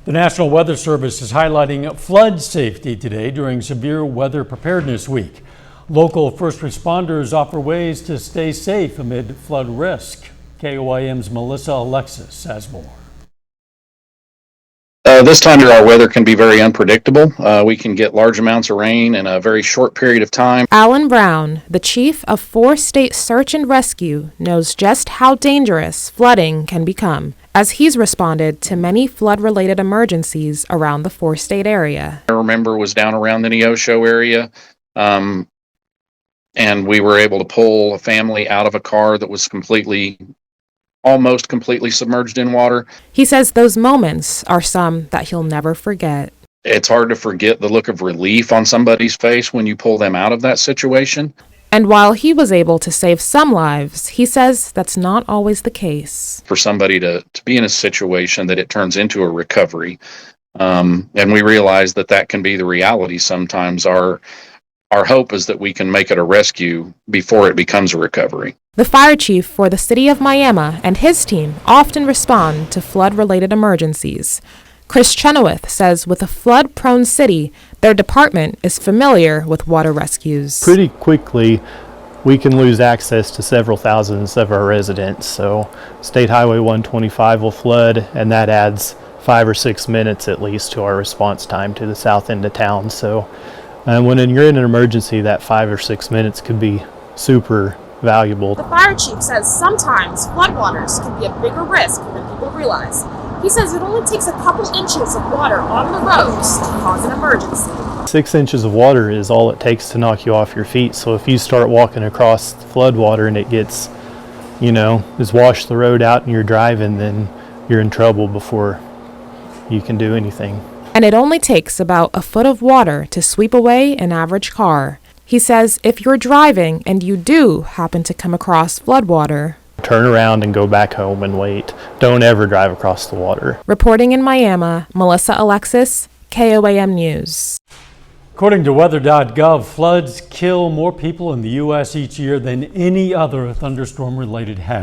The National Weather Service is highlighting flood safety today during Severe Weather Preparedness Week. Local first responders offer ways to stay safe amid flood risk. KOIM's Melissa Alexis has more. This time of year, our weather can be very unpredictable. We can get large amounts of rain in a very short period of time. Alan Brown, the chief of 4-state search and rescue, knows just how dangerous flooding can become, as he's responded to many flood-related emergencies around the 4-state area. I remember was down around the Neosho area, and we were able to pull a family out of a car that was almost completely submerged in water. He says those moments are some that he'll never forget. It's hard to forget the look of relief on somebody's face when you pull them out of that situation. And while he was able to save some lives, he says that's not always the case. For somebody to be in a situation that it turns into a recovery, and we realize that can be the reality sometimes. Our hope is that we can make it a rescue before it becomes a recovery. The fire chief for the city of Miami and his team often respond to flood-related emergencies. Chris Chenoweth says with a flood-prone city, their department is familiar with water rescues. Pretty quickly, we can lose access to several thousands of our residents. So State Highway 125 will flood, and that adds 5 or 6 minutes at least to our response time to the south end of town. So when you're in an emergency, that 5 or 6 minutes could be super valuable. The fire chief says sometimes floodwaters can be a bigger risk than people realize. He says it only takes a couple inches of water on the roads to cause an emergency. 6 inches of water is all it takes to knock you off your feet. So if you start walking across floodwater and it gets, has washed the road out and you're driving, then you're in trouble before you can do anything. And it only takes about a foot of water to sweep away an average car. He says if you're driving and you do happen to come across floodwater, turn around and go back home and wait. Don't ever drive across the water. Reporting in Miami, Melissa Alexis, KOAM News. According to weather.gov, floods kill more people in the U.S. each year than any other thunderstorm-related hazard.